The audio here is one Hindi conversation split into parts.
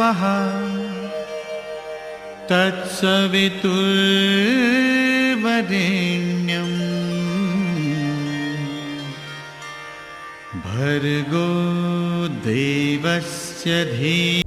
स्वाहा तत्सवितुर्वरेण्यं भर्गो देवस्य धीमहि।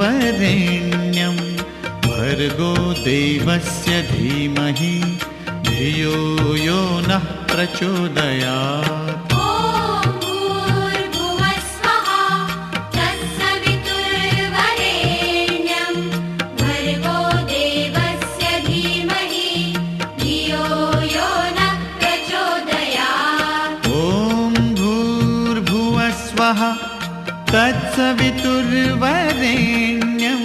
तत्सवितुर्वरेण्यं भर्गो देवस्य धीमहि धियो यो नः प्रचोदयात्। तत्सवितुर्वरेण्यं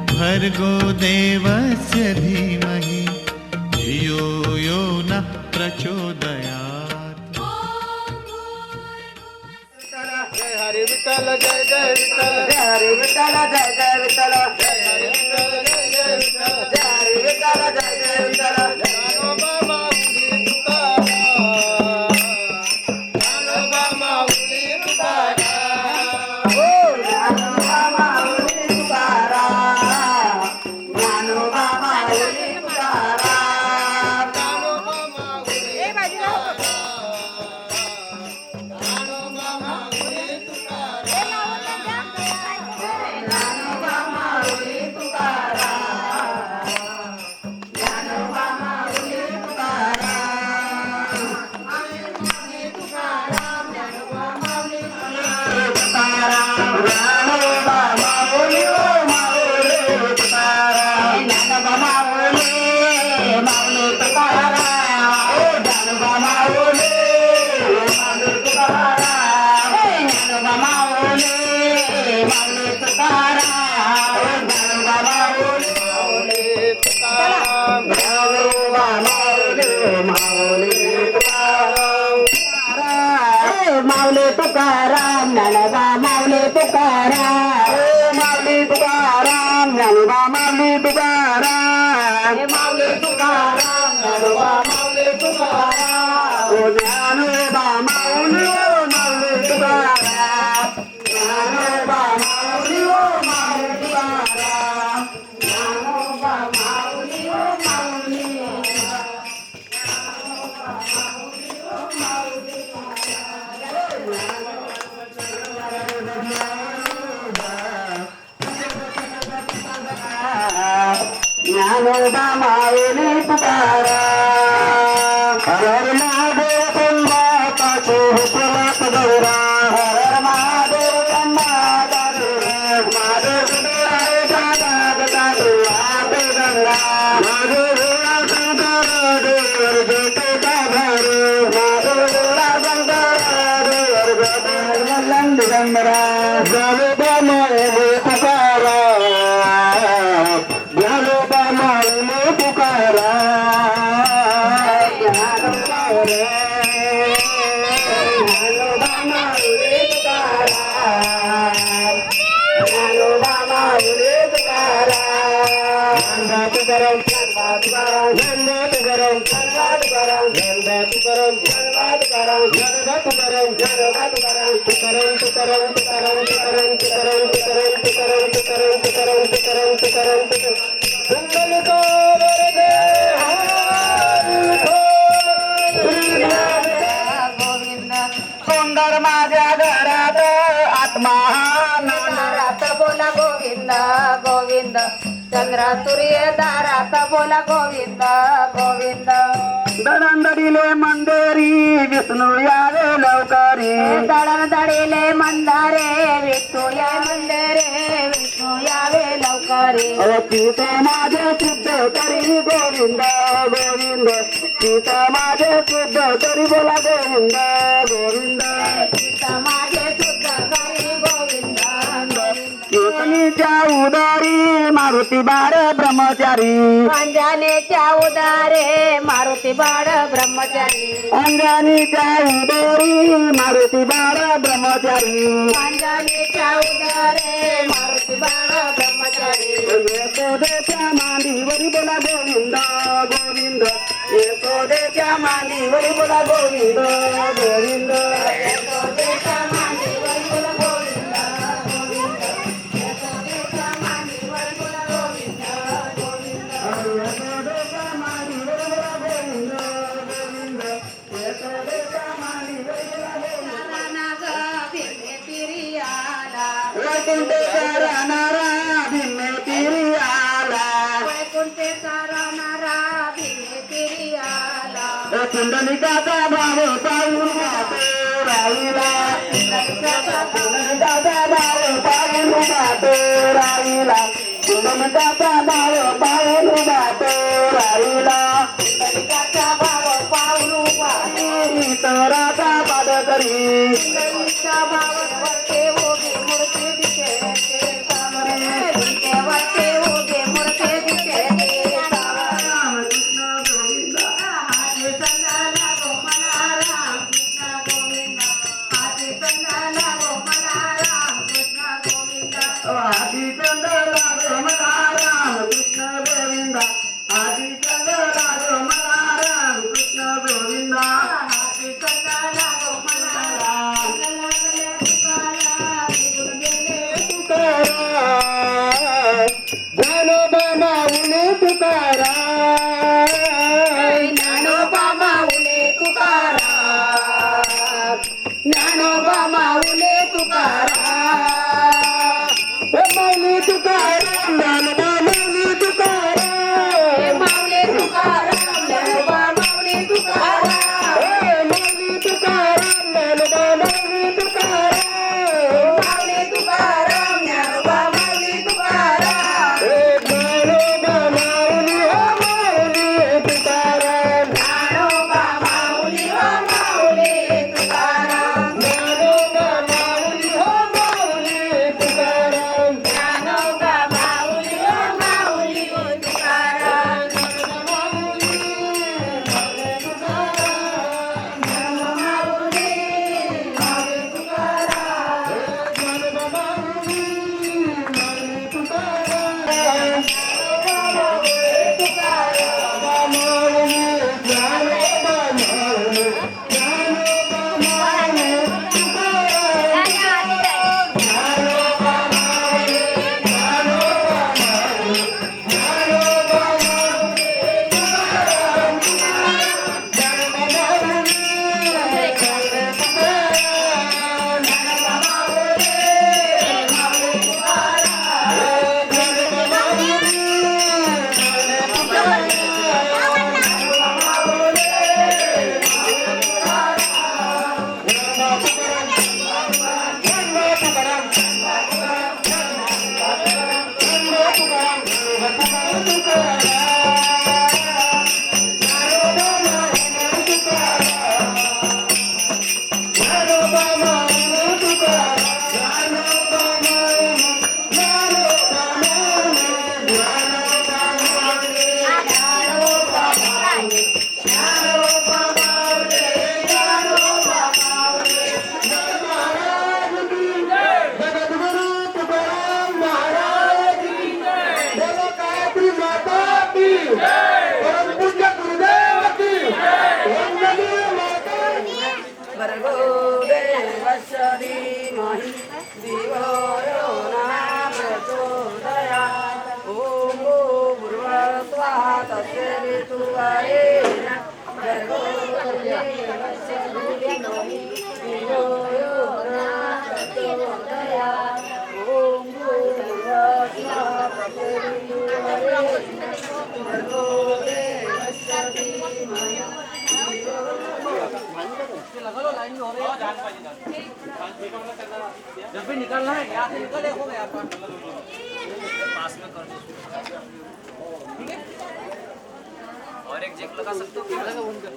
भर्गो देवस्य धीमहि धियो यो नः प्रचोदयात्। जय हरि विठ्ठल जय जय विठ्ठल जय हरि विठ्ठल जय जय विठ्ठल जय हरि विठ्ठल जय जय विठ्ठल जय हरि विठ्ठल जय जय विठ्ठल ज्ञानोबा माऊली तुकाराम ज्ञानोबा माऊली तुकाराम ओ ज्ञानोबा माऊली तुकाराम ज्ञानोबा माऊली तुकाराम ज्ञानोबा माऊली ए बाजूला ज्ञानोबा माऊली तुकाराम तुकाराम माऊली तुकाराम ज्ञानोबा माऊली तुकाराम माऊली तुकाराम ज्ञानोबा माऊली तुकाराम ओ ज्ञानोबा माऊली ओ माऊली तुकाराम ज्ञानोबा माऊली ओ माऊली तुकाराम ज्ञानोबा माऊली ओ माऊली ज्ञानोबा माऊली तुकाराम हर हर महादेव पंबापाचे हुकुमात गौरा हर हर महादेव पंबादारू महादेव सुधारे दादा दादू आपे गंगा महादेव शंकर देवर जटे गाभारू महादेव शंकर देवर जटे मल्लन दिगंबरा ज्ञानोबा माऊली तुकाराम ज्ञानोबा माऊली तुकाराम ज्ञानोबा माऊली तुकाराम ज्ञानोबा माऊली तुकाराम तुकाराम तुकाराम तुकाराम तुकाराम तुकाराम तुकाराम तुकाराम सुंदर माझ्या घरात आत्मा दारात बोला गोविंद गोविंद चंद्रा सूर्य दारात बोला गोविंद गोविंद दडंदडीले मंदिरी विष्णू यावे लवकरी दळण दडीले मंदारे विष्णू या मंदिरे विष्णू यावे लवकरी चित माझे शुद्ध तरी गोविंद गोविंद चित माझे शुद्ध तरी बोला गोविंद गोविंद माझे शुद्ध करी गोविंद केतनीच्या उदारी मारुती बाळ ब्रह्मचारी अंजनेच्या उदारे मारुती बाळ ब्रह्मचारी अंजनीच्या उदारी मारुती बाळ ब्रह्मचारी अंजनेच्या उदारे मारुती बाळ ब्रह्मचारी यशोदेच्या मांडीवरी बोला गोविंद गोविंद यशोदेच्या मांडीवरी बोला गोविंद गोविंद यशोदेच्या मांडीवर बोला गोविंद गोविंद यशोदेच्या मांडीवर बोला गोविंद गोविंद यशोदेच्या मांडीवरी बोला गोविंद गोविंद यशोदेच्या मांडीवरी बोला गोविंद नाग भिडे पिरियाला वैकुंठेच्या राहणारा भिन्न तिरी आला वैकुंठेचा राहणारा भिडे पिरियाला पुंडलिकाचा भाव पाहून वाटे राहिला पुंडलिकाचा भाव पाहून वाटे राहिला पुंडलिकाचा भाव पाहून वाटे राहिला पुंडलिकाचा भाव पाहून वाटे इतराचा पाद करी पुंडलिकाचा भाव वरते उभे मूर्ती दिसे वरते उभे मूर्ती दिसे रामकृष्ण गोविंद हाती चंदाला गोमला राम कृष्ण गोविंद हाती चंदाला गोमला राम कृष्ण गोविंद आदि चंद्रा रमला राम कृष्ण गोविंद आदि चंद्रा रमला राम कृष्ण गोविंद हाती चंदाला गोमला राम जब भी निकलना है यहाँ से निकल हो गया पास में कर दो ठीक है और एक जेक लगा सकते हो लगा उनका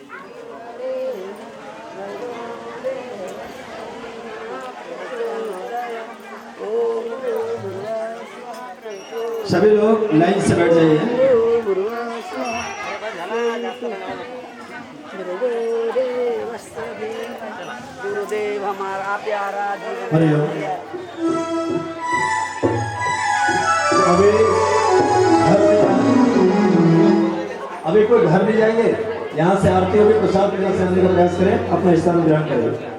सभी लोग लाइन से बैठ जाइए। गुरुदेव हमारा प्यारा हरिओम। अभी कोई घर नहीं जाएंगे, यहाँ से आरती होगी, प्रसाद के से आने का प्रयास करें, अपना स्थान ग्रहण करें।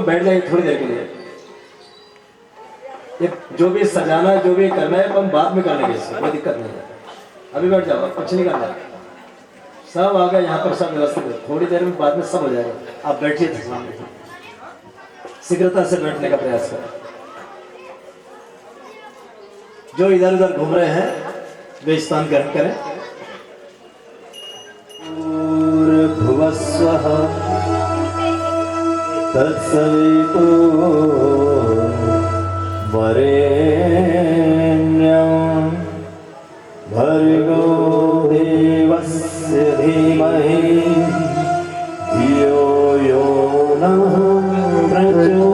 बैठ जाएंगे थोड़ी देर के लिए। ये जो भी सजाना है, जो भी करना है, हम बाद में कर लेंगे, इसमें कोई दिक्कत नहीं है। अभी बैठ जाओ, कुछ नहीं करना, सब आ गए यहाँ पर, सब व्यवस्थित है। थोड़ी देर में बाद में सब हो जाएगा। आप बैठिए, शीघ्रता से बैठने का प्रयास करें। जो इधर उधर घूम रहे हैं वे स्थान ग्रहण करें। भुवस्वः तत्सवितु वरेण्यं भर्गो देवस्य धीमहि धियो यो नः प्रचोदयात्।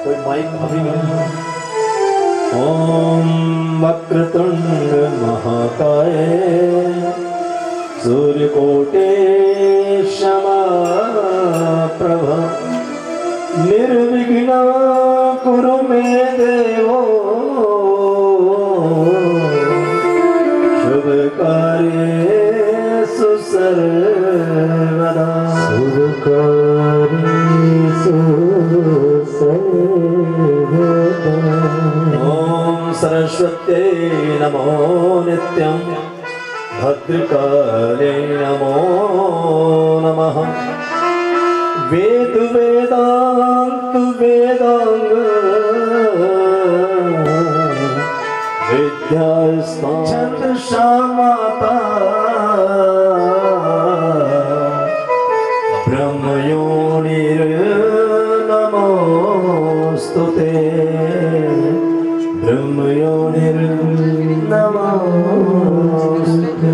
कोई माइक अभी नहीं। ओम वक्रतुंड महाकाय सूर्यकोटे समप्रभ निर्विघ्नं कुरु मे देवो शुभ कार्येषु सर्वदा। शुभ कार्येषु सर्वदा। ओम सरस्वत्यै नमो नित्यं भद्रकाले नमो नमः। वेद वेदांत वेदांग विद्यास्थान छंद शामाता ब्रह्मयोनिर नमोस्तुते ब्रह्मयोनिर नमोस्तुते।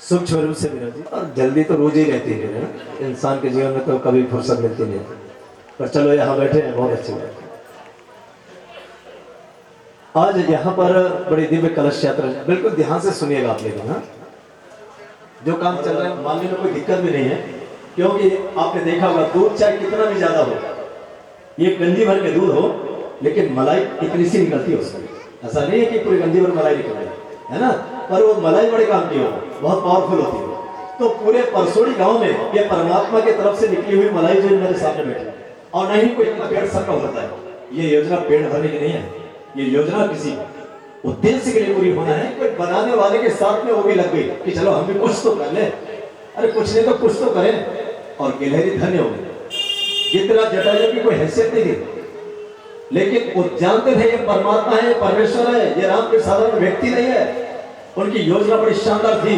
सूक्ष्म रूप से विराजी। और जल्दी तो रोज ही रहती है, इंसान के जीवन में तो कभी फुर्सत मिलती नहीं, पर चलो यहाँ बैठे हैं, बहुत अच्छी बात। आज यहाँ पर बड़ी दिव्य कलश यात्रा, बिल्कुल ध्यान से सुनिएगा आप लोग। हाँ, जो काम चल रहा है मानने में कोई दिक्कत भी नहीं है, क्योंकि आपने देखा होगा दूध चाहे कितना भी ज्यादा हो, ये गंजी भर के दूध हो, लेकिन मलाई इतनी सी निकलती है उसमें। ऐसा नहीं है कि पूरी गंजी भर मलाई निकल रही है ना, पर वो मलाई बड़े काम की हो, बहुत पावरफुल होती है। तो पूरे परसोड़ी गांव में ये परमात्मा की तरफ से निकली हुई मलाई जो मेरे सामने बैठी, और नहीं कोई पेड़ सबका होता है। ये योजना पेड़ भरने की नहीं है, ये योजना किसी उद्देश्य के लिए पूरी होना है। कोई बनाने वाले के साथ में वो भी लग गई कि चलो हम भी कुछ तो कर ले, अरे कुछ नहीं तो कुछ तो करें। और गिलहरी धन्य हो गई, जितना जटायु की कोई हैसियत नहीं थी, लेकिन वो जानते थे ये परमात्मा है, परमेश्वर है, ये राम के साधारण व्यक्ति नहीं है। उनकी योजना बड़ी शानदार थी,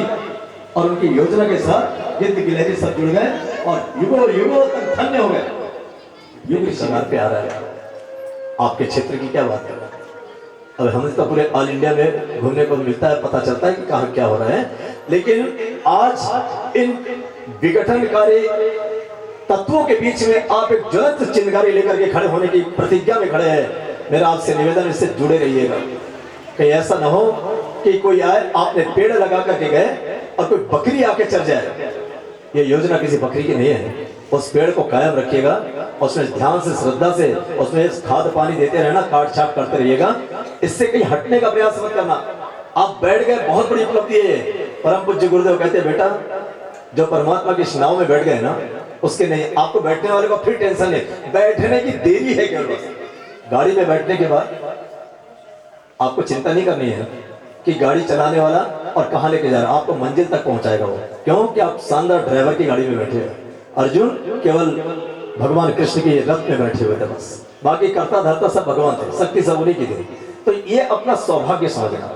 और उनकी योजना के साथ जितने गिलहरी सब जुड़ गए और युगों युगों तक धन्य हो गए। युग शिकार पे आ रहा है। आपके क्षेत्र की क्या बात कर रहा है? अब हमें तो पूरे ऑल इंडिया में घूमने को मिलता है, पता चलता है कि कहाँ क्या हो रहा है, लेकिन आज इन विघटनकारी तत्वों के बीच में आप एक ज्वलंत चिंगारी लेकर के खड़े होने की प्रतिज्ञा में खड़े हैं। मेरा आपसे निवेदन, इससे जुड़े रहिएगा। कहीं ऐसा ना हो कि कोई आए, आपने पेड़ लगा करके गए और कोई बकरी आके चढ़ जाए। ये योजना किसी बकरी की नहीं है। उस पेड़ को कायम रखिएगा, उसमें ध्यान से, श्रद्धा से उसमें खाद पानी देते रहना, काट छाट करते रहिएगा। इससे कहीं हटने का प्रयास मत करना। आप बैठ गए, बहुत बड़ी उपलब्धि है। परम पूज्य गुरुदेव कहते हैं, बेटा जो परमात्मा की नाव में बैठ गए ना, उसके नहीं, आपको बैठने वाले को फिर टेंशन नहीं, बैठने की देरी है केवल। गाड़ी में बैठने के बाद आपको चिंता नहीं करनी है कि गाड़ी चलाने वाला और कहां लेके जा रहा है, आपको मंजिल तक पहुंचाएगा वो। क्यों कि आप शानदार ड्राइवर की गाड़ी में बैठे हैं। अर्जुन केवल भगवान कृष्ण के रथ में बैठे हुए थे बस, बाकी करता धरता सब भगवान थे, शक्ति सब उन्हीं की थी। तो ये अपना सौभाग्य समझना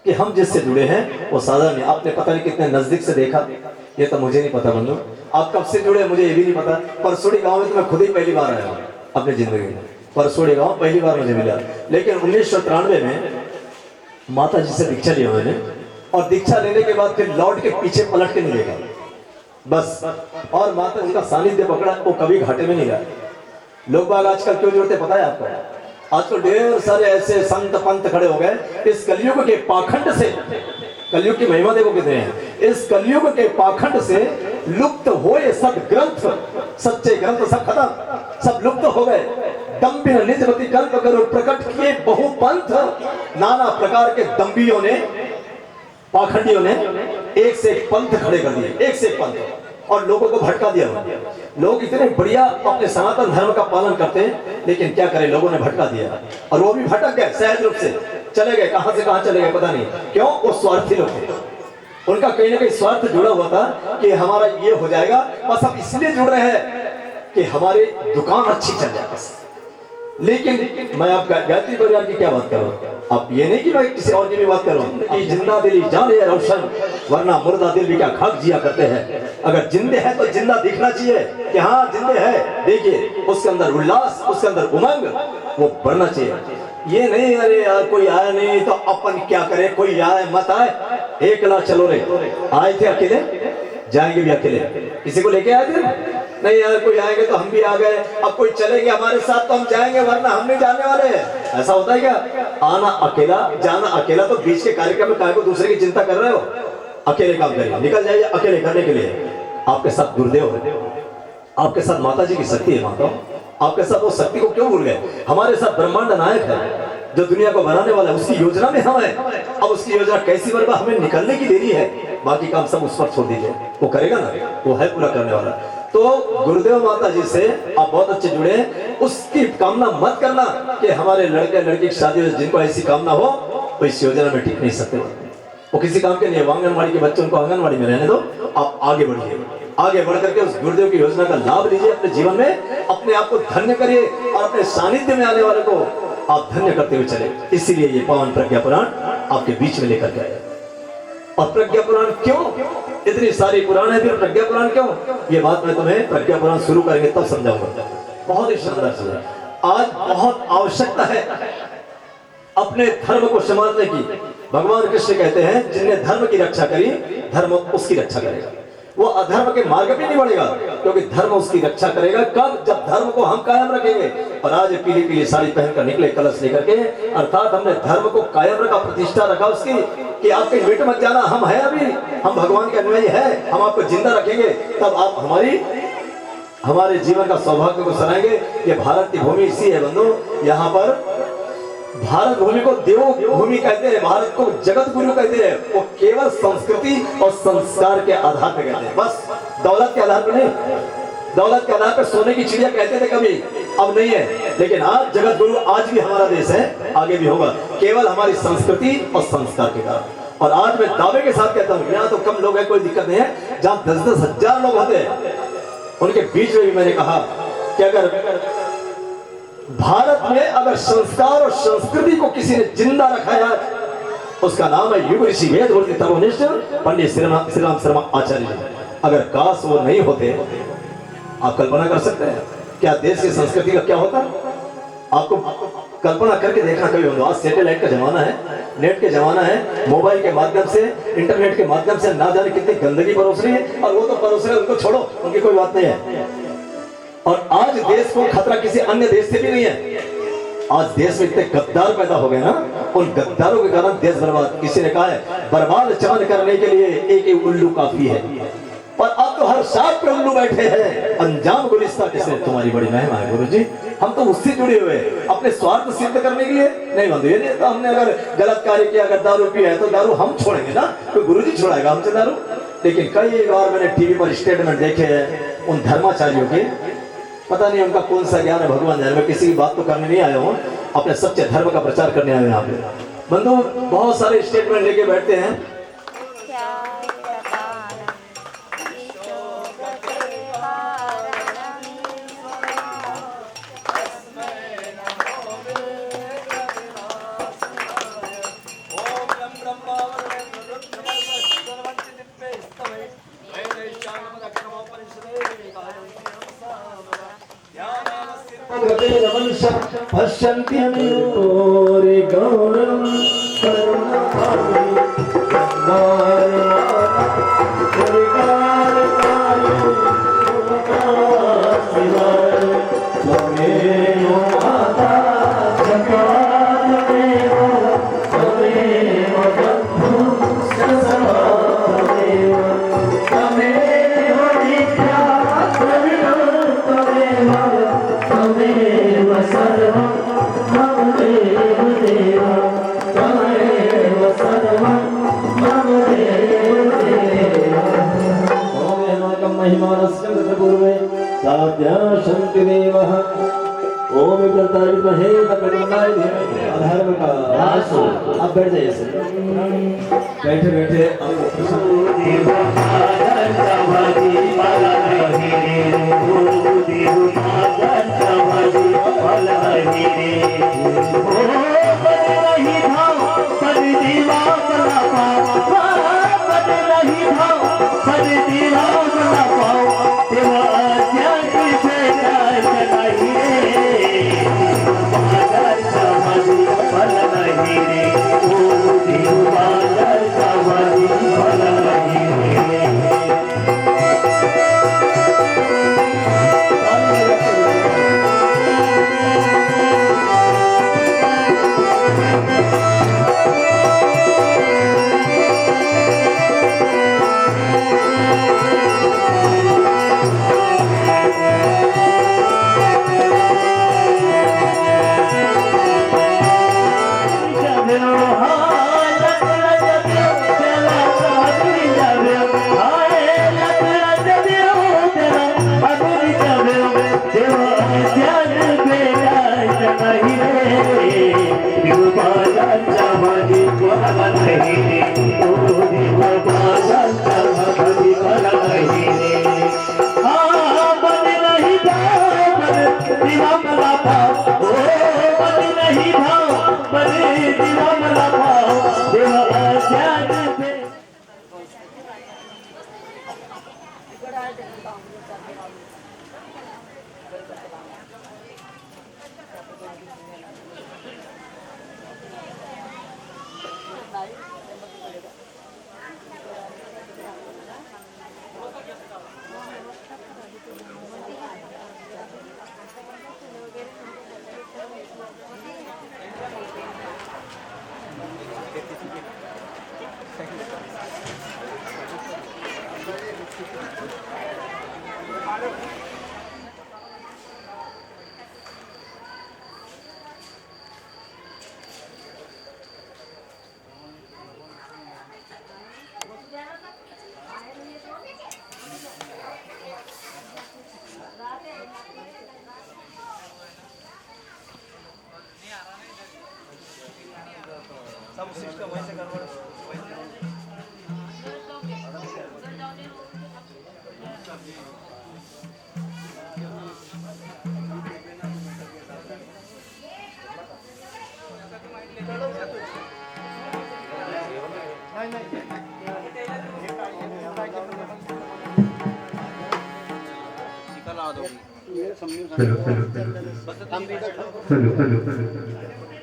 कि हम जिससे जुड़े हैं वो साधारण नहीं। आपने पता नहीं कितने नजदीक से देखा, ये तो मुझे नहीं पता बंधु, आप कब से जुड़े मुझे ये भी नहीं पता। परसोड़ी गांव में तो मैं खुद ही पहली बार आया हूँ अपनी जिंदगी में। परसोड़ी गांव पहली बार मुझे मिला, लेकिन 1993 में माता जी से दीक्षा लिया मैंने, और दीक्षा लेने के बाद फिर लौट के पीछे पलट के नहीं देखा बस। और माता जी का सानिध्य पकड़ा, वो कभी घाटे में नहीं गया। लोग बाग आजकल क्यों जुड़ते पता है आपको? आजकल ढेर सारे ऐसे संत पंत खड़े हो गए इस कलयुग के पाखंड से। कलयुग की महिमा देखो कितने हैं। इस कलयुग के पाखंड से लुप्त हुए सब ग्रंथ, सच्चे ग्रंथ सब खत्म, सब लुप्त हो गए। दम्भिन निजमति कल्प करो प्रकट किए बहु पंथ। नाना प्रकार के दम्भियों ने, पाखंडियों ने एक से एक पंथ खड़े कर दिए, एक से एक पंथ, और लोगों को भटका दिया। लोग इतने बढ़िया अपने सनातन धर्म का पालन करते हैं, लेकिन क्या करें, लोगों ने भटका दिया। और वो भी भटक गए, सहज रूप से चले गए। कहां से कहां चले गए पता नहीं क्यों। वो स्वार्थी लोग थे, उनका कहीं ना कहीं स्वार्थ जुड़ा हुआ था कि हमारा ये हो जाएगा। बस हम इसलिए जुड़ रहे हैं कि हमारी दुकान अच्छी चल जाए बस। लेकिन मैं आप गायत्री परिवार की क्या बात करूं, आप ये नहीं कि मैं किसी और की भी बात करूं कि जिंदा दिली जान है रोशन, वरना मुर्दा दिल भी क्या खाक जिया करते हैं। अगर जिंदे हैं तो जिंदा दिखना चाहिए कि हाँ जिंदे है, देखिए उसके अंदर उल्लास, उसके अंदर उमंग, वो बढ़ना चाहिए। ये नहीं अरे यार कोई आया नहीं तो अपन क्या करें, कोई आए मत आए, एकला चलो रे। आए थे अकेले, जाएंगे भी अकेले। किसी को लेके आए थे नहीं यार, कोई आएंगे तो हम भी आ गए, अब कोई चलेंगे हमारे साथ तो हम जाएंगे, वरना हम नहीं जाने वाले हैं। ऐसा होता है क्या? आना अकेला, जाना अकेला, तो बीच के कार्यक्रम में काहे को दूसरे की चिंता कर रहे हो? अकेले काम करिए, निकल जाइए अकेले करने के लिए। आपके साथ गुरुदेव है, आपके साथ माता जी की शक्ति है। माता आपके साथ वो शक्ति को क्यों भूल गए? हमारे साथ ब्रह्मांड नायक है जो दुनिया को बनाने वाला है, उसकी योजना में हम हैं। अब उसकी योजना कैसी बनेगा, हमें निकलने की देरी है, बाकी काम सब उस पर छोड़ दीजिए, वो करेगा ना, वो है पूरा करने वाला। तो गुरुदेव माता जी से आप बहुत अच्छे जुड़े। उसकी कामना मत करना कि हमारे लड़के लड़की की शादी हो, जिनको ऐसी कामना हो तो इस योजना में टिक नहीं सकते। वो किसी काम के नहीं। आंगनबाड़ी के बच्चों को आंगनबाड़ी में रहने दो, आप आगे बढ़िए, आगे बढ़ करके उस गुरुदेव की योजना का लाभ लीजिए। अपने जीवन में अपने आप को धन्य करिए और अपने सानिध्य में आने वाले को आप धन्य करते हुए चले। इसीलिए ये पावन प्रज्ञा पुराण आपके बीच में लेकर के आया। और प्रज्ञा पुराण क्यों, इतनी सारी पुराण है, फिर प्रज्ञा पुराण क्यों? ये बात मैं तुम्हें प्रज्ञा पुराण शुरू करेंगे तब समझाऊंगा। बहुत ही शानदार समझा। आज बहुत आवश्यकता है अपने धर्म को संभालने की। भगवान कृष्ण कहते हैं जिनने धर्म की रक्षा करी, धर्म उसकी रक्षा करेगा। वो अधर्म के मार्ग पे नहीं बढ़ेगा, क्योंकि धर्म उसकी रक्षा करेगा। कब? जब धर्म को हम कायम रखेंगे। और आज पीली पीली साड़ी पहनकर निकले कलश लेकर के, अर्थात हमने धर्म को कायम रखा, प्रतिष्ठा रखा उसकी कि आप कहीं मिट मत जाना, हम हैं अभी, हम भगवान के अनुयायी हैं, हम आपको जिंदा रखेंगे, तब आप हमारे जीवन का सौभाग्य को सराएंगे। ये भारत की भूमि इसी है बंधु, यहाँ पर भारत भूमि को देव भूमि कहते हैं, भारत को जगत गुरु कहते हैं। वो केवल संस्कृति और संस्कार के आधार पर कहते हैं, बस दौलत के आधार पर नहीं। दौलत के आधार पर सोने की चिड़िया कहते थे कभी, अब नहीं है। लेकिन आज जगत गुरु आज भी हमारा देश है, आगे भी होगा, केवल हमारी संस्कृति और संस्कार के कारण। और आज मैं दावे के साथ कहता हूँ, यहाँ तो कम लोग हैं, कोई दिक्कत नहीं है। जहाँ 10-10 हजार लोग होते हैं, उनके बीच में भी मैंने कहा कि अगर भारत में अगर संस्कार और संस्कृति को किसी ने जिंदा रखा है, उसका नाम है युग ऋषि वेद तपोनिष्ठ पंडित श्री राम शर्मा आचार्य जी। अगर काश वो नहीं होते, आप कल्पना कर सकते हैं क्या देश की संस्कृति का क्या होता? आपको कल्पना करके देखना कभी हो। आज सैटेलाइट का जमाना है, नेट के जमाना है, मोबाइल के माध्यम से, इंटरनेट के माध्यम से ना जाने कितनी गंदगी परोस रही है। और वो तो परोस रहे, उनको छोड़ो, उनकी कोई बात नहीं है। और आज देश को खतरा किसी अन्य देश से भी नहीं है। आज देश में इतने गद्दार पैदा हो गए ना, उन गद्दारों के कारण देश बर्बाद। किसी ने कहा है बर्बाद चांद करने के लिए एक एक उल्लू काफी है, और अब तो हर साथ पे उल्लू बैठे हैं। अंजाम गुलिस्ता किसने? तुम्हारी बड़ी महिमा है गुरुजी। हम तो उससे जुड़े हुए अपने स्वार्थ सिद्ध करने के लिए नहीं बंधु। ये नहीं तो हमने अगर गलत कार्य किया, अगर दारू पिया है तो दारू हम छोड़ेंगे ना, कोई गुरुजी छोड़ाएगा हमसे दारू? लेकिन कई बार मैंने टीवी पर स्टेटमेंट देखे हैं उन धर्माचार्यों के, पता नहीं उनका कौन सा ज्ञान है, भगवान जाने। मैं किसी की बात तो करने नहीं आया हूँ, अपने सच्चे धर्म का प्रचार करने आए यहाँ पे। बंधु बहुत सारे स्टेटमेंट लेके बैठते हैं। पश्यन्ति रे गौरम ओम प्रतारित है अधर्म का। आप बैठ जाइए सर, बैठे बैठे सब सिस्टम वैसे गड़बड़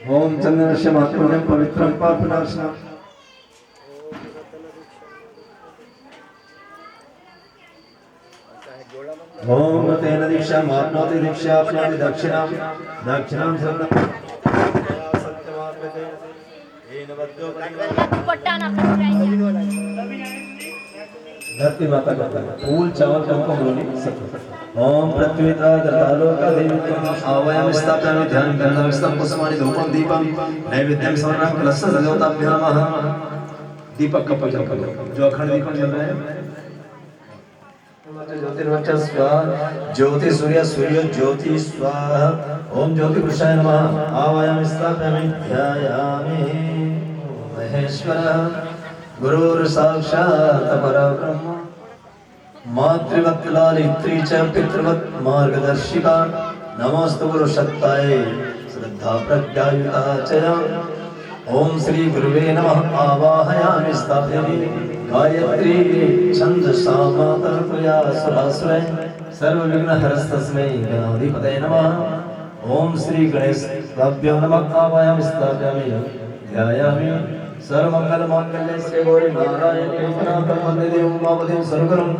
ओम चंद्रस्य महात्मजं पवित्रं पापनाशनं ओम तेन दीक्षा माप्नोति दीक्षा आपनोति दक्षिणां दक्षिणां शरणं धरती माता का फूल चावल कुमकुम रोली ओम पृथ्वीता दर्तालोका देवी आवायाम स्थापयामि ध्यान करना स्तंभ पुष्पाणि धूपम दीपम नैवेद्यम समर्पयामि कलश देवताभ्यो नमः। दीपक का पूजन करो जो अखंड दीपक जल रहा है। ज्योतिर्वचः स्वाहा ज्योति सूर्य सूर्य ज्योति स्वाहा ओम ज्योति पुरुषाय नमः। आवायाम स्थापयामि ध्यायामि महेश्वरः गुरुर् साक्षात् परब्रह्म मातृवत् लालित्री च पितृवत् मार्गदर्शिका नमोस्तु गुरुशक्ताय श्रद्धा प्रज्ञायुता च ओम श्री गुरुवे नमः। आवाहयामि स्थापयामि गायत्री छन्दसा माता त्वया सुरासुरे सर्वविघ्नहरस्तस्मै गणाधिपतये नमः। ओम श्री गणेशाभ्यो नमः। आवाहयामि स्थापयामि ध्यायामि सर्वमंगलमांगल्ये श्री गौरी नारायणी वंदे देवं उमापतिं सर्वगुरुं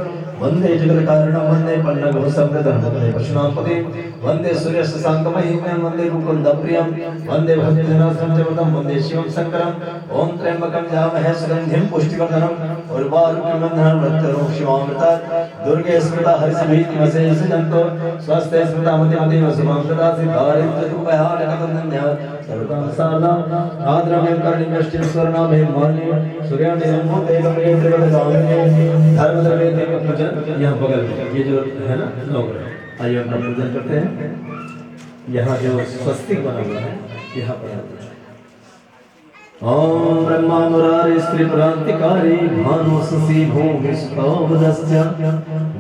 वंदे जगत्कारणं वंदे पन्नगोसंप्रदं वंदे पशुनांपतिं वंदे सूर्यशशाङ्कमहिमं वंदे मुकुन्दप्रियं वंदे भक्तजनाश्रमं वंदे शिवं शङ्करं ओम त्र्यंबकं यजामहे सुगन्धिं पुष्टिवर्धनम् उर्वारुकं बन्धनं मृत्युं शिवामृतात् दुर्गे स्मृता हरिसभीतिमशेषजन्तो स्वस्थे स्मृता मतिमतीव शुभं ददासि दारिद्र्यदुःखहारकतन्या सर्वकामसारदां आद्रव्यं कर्णिकश्चिं स्वर्णाभे मान्ये सूर्याण्यं मोदेकमये त्रिवदगामिने धर्मद्रव्ये देव पूजन यहाँ बगल में ये जो है ना नवग्रह आइए अपना पूजन करते हैं। यहाँ जो स्वस्तिक बना हुआ है यहाँ पर ओम ब्रह्मा मुरारी स्त्री क्रांतिकारी भानु शशि भूमि सुखोदस्य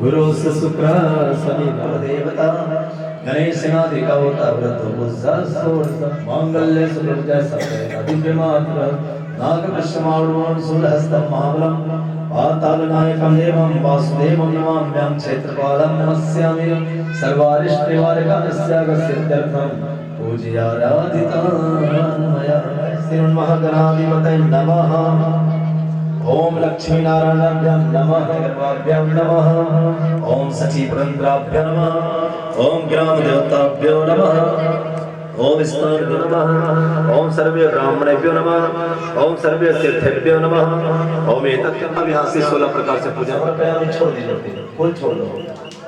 गुरु शुक्र शनि देवता गणेशनादिकवता व्रत मांगल्य सुलभजय सर्वदा दिव्य मात्र नागकृष्णमाणोन सुलहस्तं महाबलं पातालनायकं देवं वासुदेवं नमाम्यहं क्षेत्रपालं नमस्यामि सर्वारिष्टनिवारकस्यागस्यत्यर्थं पूज्याराधितं मया श्रीमन्महागणाधिपतये नमः। ओम लक्ष्मी नारायणाभ्यां नमः गर्भाभ्यां नमः ओम सचीपुरन्द्राभ्यो नमः ओम ग्राम देवताभ्यो नमः ओम स्थानेभ्यो नमः ओम सर्वे ब्राह्मणेभ्यो नमः ओम सर्वे तीर्थेभ्यो नमः ओम एतत् अब यहाँ से 16 प्रकार से पूजा समर्पयामि छोड़ दीजिए फूल छोड़ दो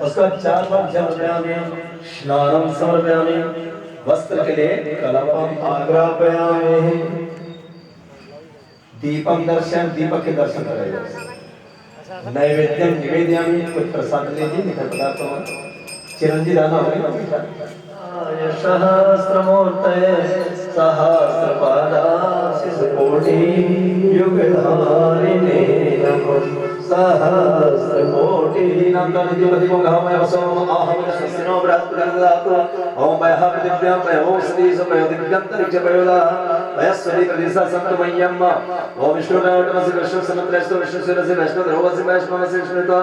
उसका 4 बार समर्पयामि स्नानं समर्पयामि वस्त्र के लिए कलपम आग्रापयामि दीपम दर्शन दीपक के दर्शन करेगा नैवेद्यम निवेदयामि कुछ प्रसाद लीजिए निकल पदार्थों चिरंजी दाना होगा सहस्रमूर्तये सहस्रपादा शिशुकोटि युगधारिणे नमो सहस्रकोटि नंदनिधिपतिको घामयवसो आहम स्वस्तिनो बृहस्पतिर्ददातु ओम वयः पृथिव्यां वयो सतीश वयो दिव्यन्तरिक्षपयोदा वयस्वरी प्रदिशा सन्तमय्यम् ओम विष्णुराटमसि विष्णुसनत्रयस्तु विष्णुशिरसि वैष्णोदेवसि वैष्णवसि विष्णुता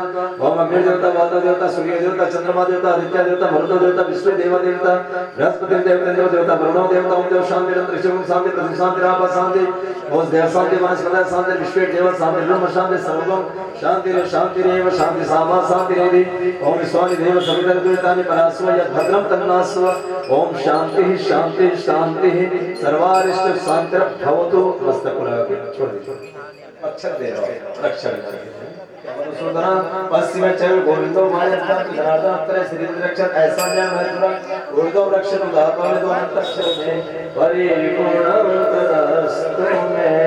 ओम अग्निदेवता वायुदेवता सूर्यदेवता चंद्रमा देवता आदित्य देवता मरुतो देवता विश्व देवता बृहस्पति देवतेन्द्र देवता वरुणो देवता ओम देव शांति त्रिशूल शांति पृथ्वी शांति राप शांति ओम देव शांति वनस्पति शांति विश्व देव शांति ब्रह्म शांति सर्वम शांति शांतिरेव शांति सामा शांतिरेवि ओम विश्वानि देव सवितर्दुतानि परास्व यद् भद्रं तन्नास्व ओम शांति शांति शांति सर्वारिष्ट शांति भवतु मस्तकुलाके छोड़ दे अक्षर दे अक्षर सुंदरा पश्चिम चल गोविंदो मायत्ता जनार्दन अत्रे श्री रक्षक ऐसा ज्ञान है तुरा गोविंदो रक्षक उदाहरण में दो अक्षर में परिपूर्ण तदस्तु में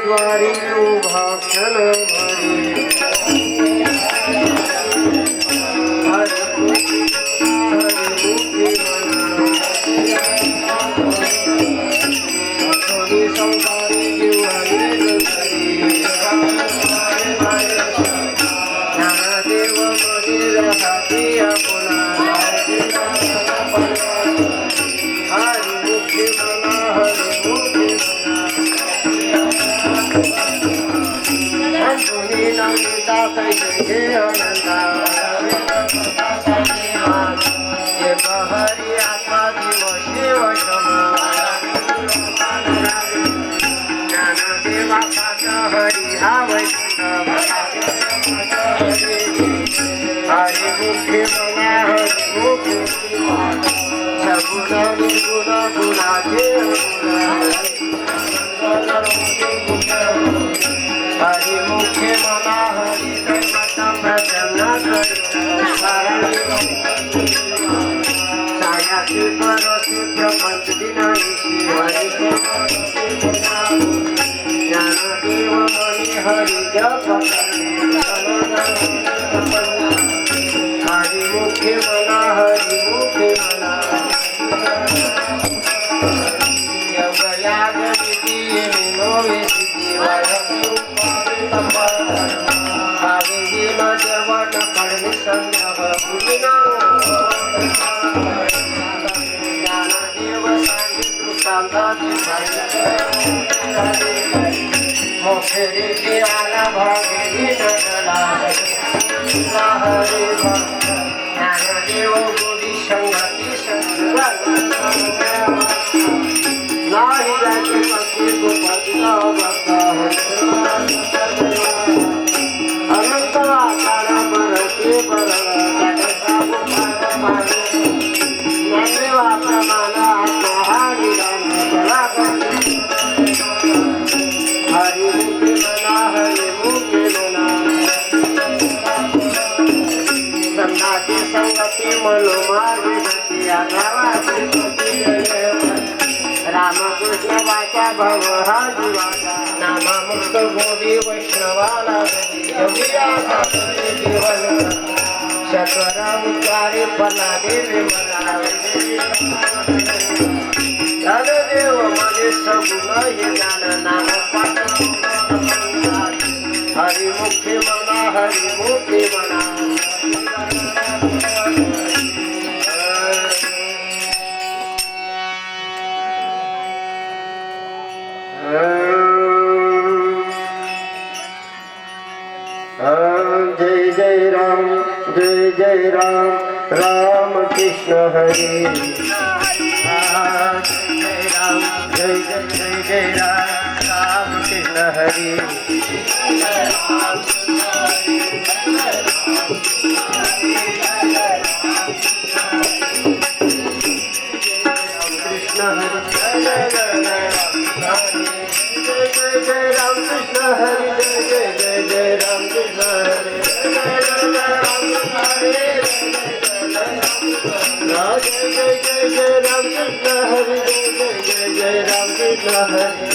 द्वारी उभा क्षण रामकृष्ण वाचा भव हा जीवाचा नामा मुक्त गोडी वैष्णवाला जीवन शत्वरा विचारी पला देवी मला देव मने सगुण हे ज्ञान नाम हरिमुखी मना हरिमुखी मना जय जय राम राम कृष्ण हरे जय राम जय राम कृष्ण हरे कृष्ण हरे जय राम कृष्ण हरे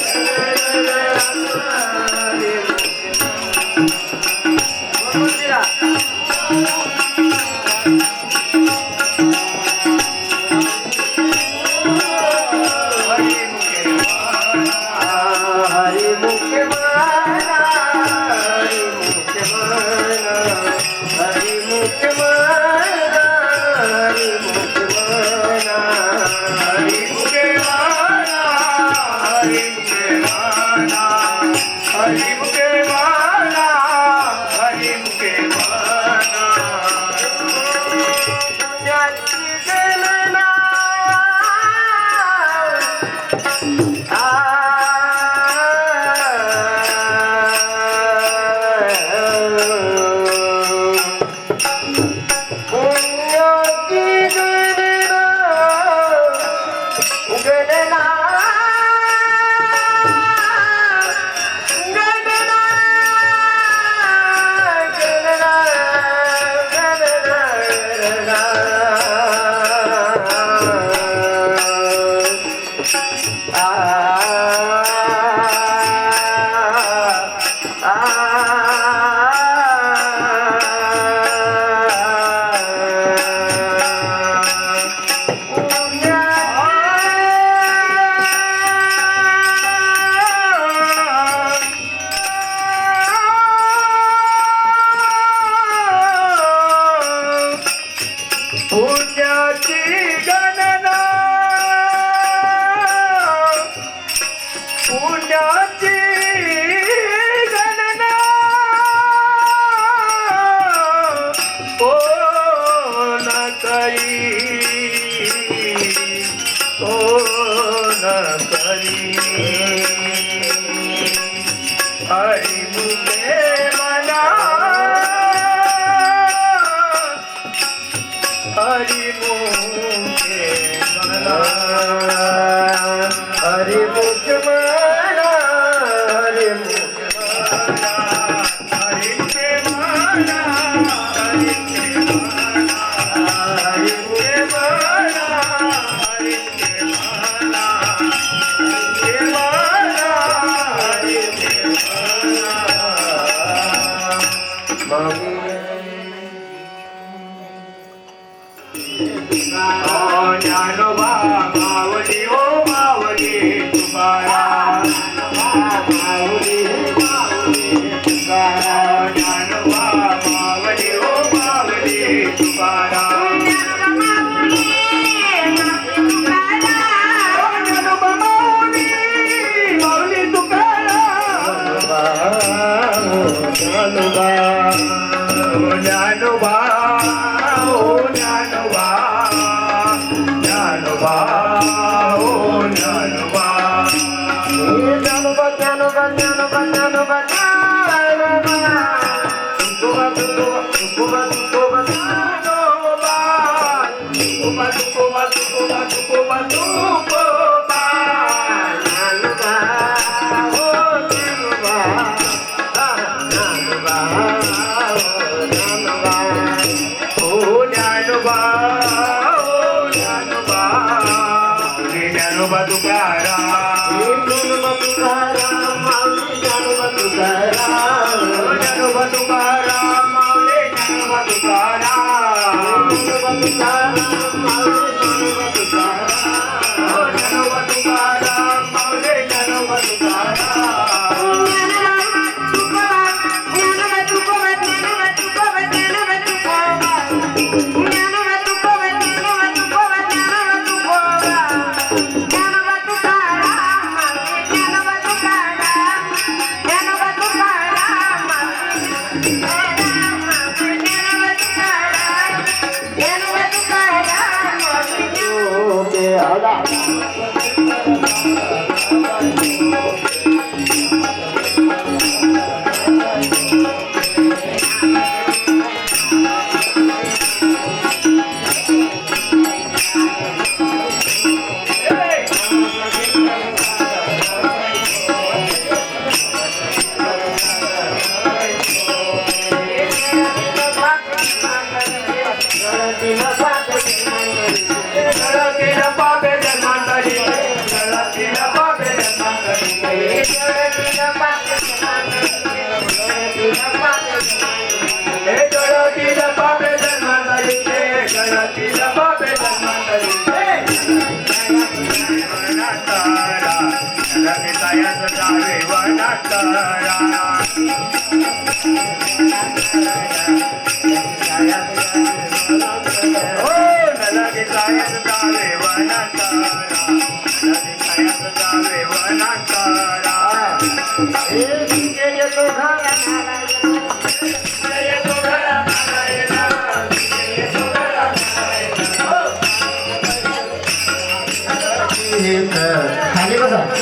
खाली बसा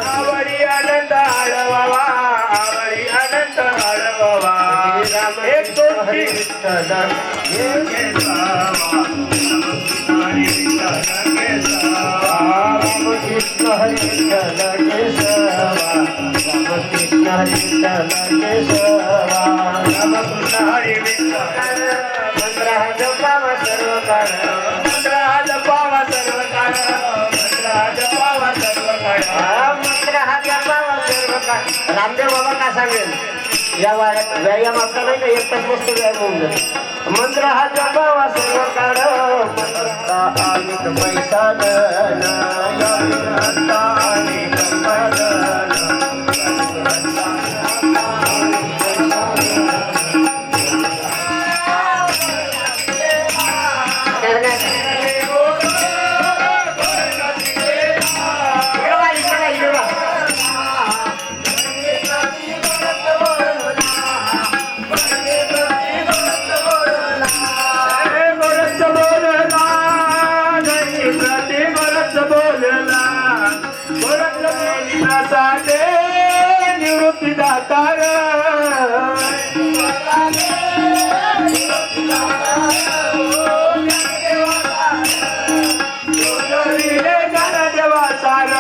आवडी आनंद आळवावा आवडी आनंद आळवावा एक दोन तीन हरे कृष्ण हरी विठ्ठल केशवा रामकृष्ण हरी विठ्ठल मंत्र जपावा सर्व काळ मंत्र जपावा सर्व काळ मंत्र जपावा सर्व काळ मंत्र हा जपावा सर्व काळ रामदेव बाबा का सांगेल या व्यायाम आपला नाही का एकच मस्त व्यायाम होऊन जाईल मंत्र हा जपावा सर्व काळ मंत्र अनेक पैसा धन अनेक निवृत्ती दातार देवा सार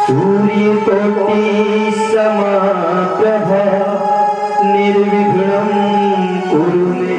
सूर्य कोटि समाप्रभ निर्विघ्नं कुरु मे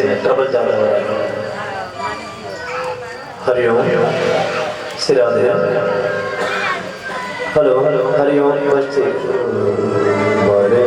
में ट्रबल ज़्यादा हो रहा है। हरिओम श्री राधे। हेलो हरिओम बच्चे बड़े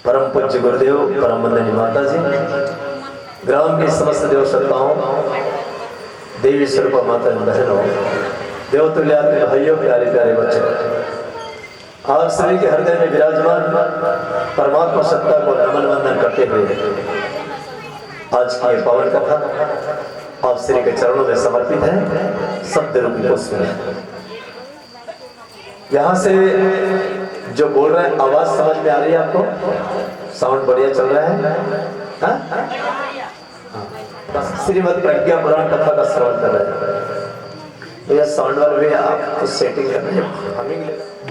परम पूज्य गुरुदेव, परम वंदनीय माता जी, ग्राम की समस्त देव सत्ताओं, देवी स्वरूप माता बहनों, देवतुल्य भाइयों, प्यारे प्यारे बच्चों, आप सभी के हृदय में विराजमान परमात्मा सत्ता को नमन वंदन करते हुए आज की ये पावन कथा आप श्री के चरणों में समर्पित है। शब्द रूपी पुष्प में यहाँ से जो बोल रहे हैं आवाज समझ में आ रही है आपको? साउंड बढ़िया चल रहा है? श्रीमद् प्रज्ञा पुराण कथा का श्रवण कर रहे हैं तो यह साउंड वाले भी आप तो सेटिंग कर रहे हैं।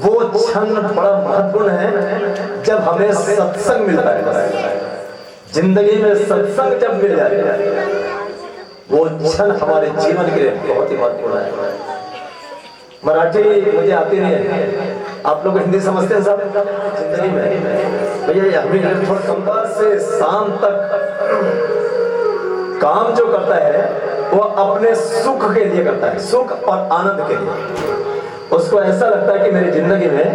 वो क्षण बड़ा महत्वपूर्ण है जब हमें सत्संग मिलता है। जिंदगी में सत्संग जब मिल जाए वो क्षण हमारे जीवन के लिए बहुत ही महत्वपूर्ण है। मराठी मुझे आती नहीं है, आप लोग हिंदी समझते हैं सब जिंदगी में भैया। हमें थोड़ा कंपार से शाम तक काम जो करता है वो अपने सुख के लिए करता है, सुख और आनंद के लिए। उसको ऐसा लगता है कि मेरी जिंदगी में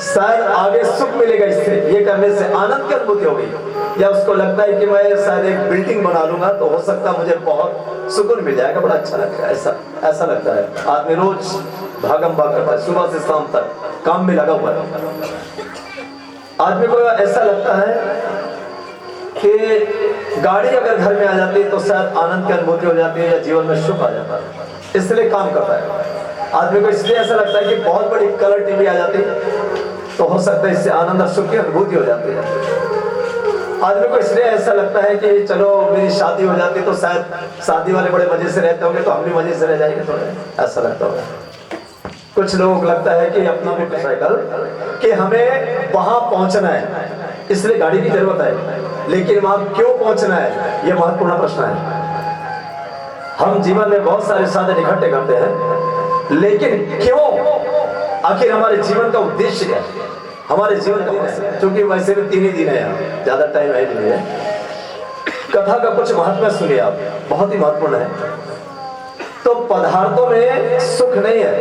शायद आगे सुख मिलेगा, इससे ये करने से आनंद की अनुभूति होगी, या उसको लगता है कि मैं शायद एक बिल्डिंग बना लूंगा तो हो सकता है मुझे बहुत सुकून मिल जाएगा, बड़ा अच्छा लगता है। ऐसा लगता है। आदमी रोज भागम भाग करता है, सुबह से शाम तक काम में लगा हुआ है। आदमी को ऐसा लगता है कि गाड़ी अगर घर में आ जाती है तो शायद आनंद की अनुभूति हो जाती है या जीवन में सुख आ जाता है, इसलिए काम करता है। आदमी को इसलिए ऐसा लगता है कि बहुत बड़ी कलर टीवी आ जाती तो हो सकता है इससे आनंद और सुख की अनुभूति हो जाती है। आदमी को इसलिए ऐसा लगता है कि चलो मेरी शादी हो जाती तो शायद शादी वाले बड़े मजे से रहते होंगे तो हम भी मजे से रह जाएंगे, थोड़े ऐसा लगता होगा। कुछ लोगों को लगता है कि अपना मोटरसाइकिल कि हमें वहां पहुंचना है इसलिए गाड़ी की जरूरत है, लेकिन वहां क्यों पहुंचना है यह महत्वपूर्ण प्रश्न है। हम जीवन में बहुत सारे साधन इकट्ठे करते हैं, लेकिन क्यों, आखिर हमारे जीवन का उद्देश्य क्या है, हमारे जीवन का उद्देश्य? क्योंकि वैसे भी 3 ही दिन है यहाँ, ज्यादा टाइम है नहीं है। कथा का कुछ महत्व सुनिए आप, बहुत ही महत्वपूर्ण है। तो पदार्थों में सुख नहीं है।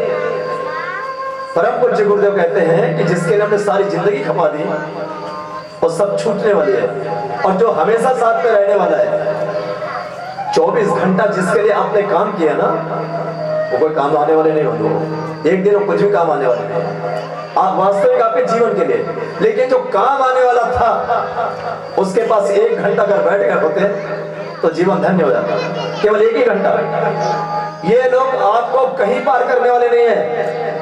परम पूज्य गुरुदेव कहते हैं कि जिसके लिए हमने सारी जिंदगी खपा दी वो सब छूटने वाली है, और जो हमेशा साथ में रहने वाला है 24 घंटा जिसके लिए आपने काम किया ना, वो कोई काम आने वाले नहीं होंगे। एक दिन वो कुछ भी काम आने वाले नहीं, आप वास्तविक आपके जीवन के लिए। लेकिन जो काम आने वाला था उसके पास 1 घंटा अगर बैठ गए होते तो जीवन धन्य हो जाता। केवल 1 ही घंटा। ये लोग आपको कहीं पार करने वाले नहीं है,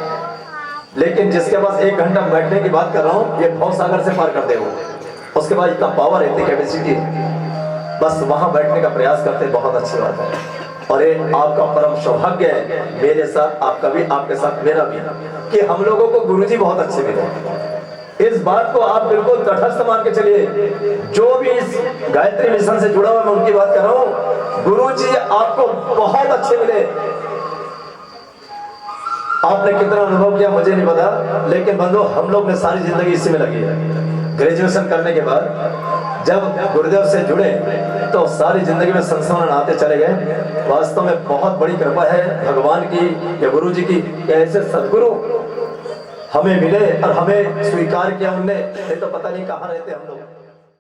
लेकिन जिसके पास 1 घंटा बैठने की बात कर रहा हूं, ये भव सागर से पार कर देगा। उसके बाद इतना पावर है, इतनी कैपेसिटी है, बस वहां बैठने का प्रयास करते, बहुत अच्छी बात है। और ये आपका परम सौभाग्य है, मेरे साथ आपका भी, आपके साथ मेरा भी, कि हम लोगों को गुरुजी बहुत अच्छे मिले। इस बात को आप बिल्कुल तटस्थ मान के चलिए। जो भी इस गायत्री मिशन से जुड़ा हुआ, मैं उनकी बात कर रहा हूँ, गुरुजी आपको बहुत अच्छे मिले। आपने कितना अनुभव किया मुझे नहीं पता, लेकिन बंधु हम लोग ने सारी जिंदगी इसी में लगी है। ग्रेजुएशन करने के बाद जब गुरुदेव से जुड़े तो सारी जिंदगी में संस्मरण आते चले गए। वास्तव में बहुत बड़ी कृपा है भगवान की या गुरु जी की, ऐसे सदगुरु हमें मिले और हमें स्वीकार किया उनने, नहीं तो पता नहीं कहाँ रहते हम लोग।